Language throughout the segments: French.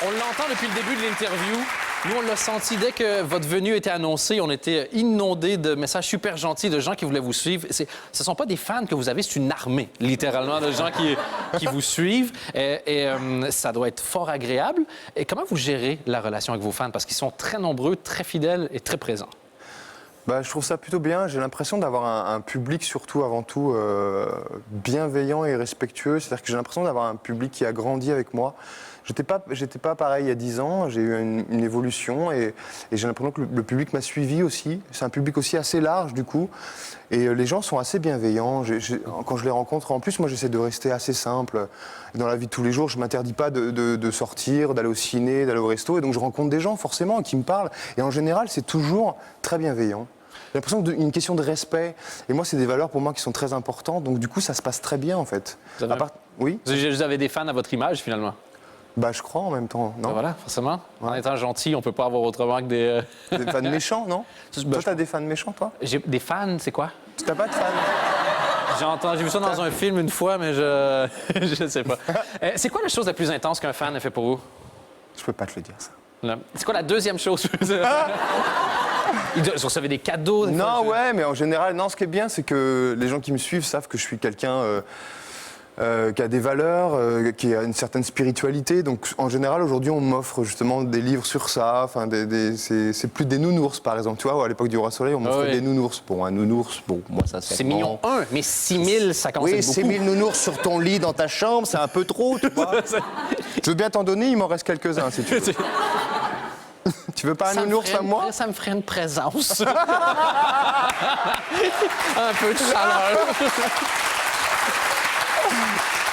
On l'entend depuis le début de l'interview. Nous, on l'a senti dès que votre venue était annoncée. On était inondés de messages super gentils de gens qui voulaient vous suivre. Ce ne sont pas des fans que vous avez, c'est une armée, littéralement, de gens qui vous suivent. Ça doit être fort agréable. Et comment vous gérez la relation avec vos fans? Parce qu'ils sont très nombreux, très fidèles et très présents. Bah, je trouve ça plutôt bien. J'ai l'impression d'avoir un public, surtout avant tout, bienveillant et respectueux. C'est-à-dire que j'ai l'impression d'avoir un public qui a grandi avec moi. J'étais pas pareil il y a 10 ans. J'ai eu une évolution et j'ai l'impression que le public m'a suivi aussi. C'est un public aussi assez large, du coup. Et les gens sont assez bienveillants. Quand je les rencontre, en plus, moi, j'essaie de rester assez simple. Dans la vie de tous les jours, je ne m'interdis pas de sortir, d'aller au ciné, d'aller au resto. Et donc, je rencontre des gens, forcément, qui me parlent. Et en général, c'est toujours très bienveillant. J'ai l'impression d'une question de respect. Et moi, c'est des valeurs pour moi qui sont très importantes. Donc, du coup, ça se passe très bien, en fait. Oui. Vous avez des fans à votre image, finalement? Bah, je crois en même temps, non? Ben voilà, forcément. Ouais. En étant gentil, on peut pas avoir autrement que des... Des fans méchants, non? Ben, Toi, t'as des fans méchants, toi? Des fans, c'est quoi? T'as pas de fans? J'ai vu ça dans un film une fois, mais je sais pas. C'est quoi la chose la plus intense qu'un fan a fait pour vous? Je peux pas te le dire, ça. C'est quoi la deuxième chose? Vous recevez des cadeaux? Non, ouais, mais en général, non, ce qui est bien, c'est que les gens qui me suivent savent que je suis quelqu'un qui a des valeurs, qui a une certaine spiritualité. Donc, en général, aujourd'hui, on m'offre justement des livres sur ça. Enfin, c'est plus des nounours, par exemple. Tu vois, à l'époque du Roi Soleil, on m'offrait des nounours. Bon, un nounours, bon, moi, ça C'est million 1, mais 6 000, ça commence à oui, être beaucoup. 6 000 nounours sur ton lit dans ta chambre, c'est un peu trop, tu vois. Je veux bien t'en donner, il m'en reste quelques-uns, si tu veux. Tu veux pas un nounours à moi? Ça me ferait une présence. Un peu de chaleur.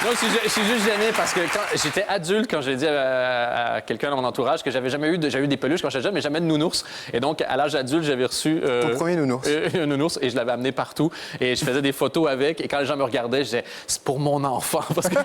Non, je suis juste gêné parce que quand j'étais adulte, quand j'ai dit à quelqu'un dans mon entourage que j'avais eu des peluches quand j'étais jeune, mais jamais de nounours. Et donc, à l'âge adulte, j'avais reçu... Ton premier nounours. Un nounours, et je l'avais amené partout. Et je faisais des photos avec, et quand les gens me regardaient, je disais, c'est pour mon enfant. Parce que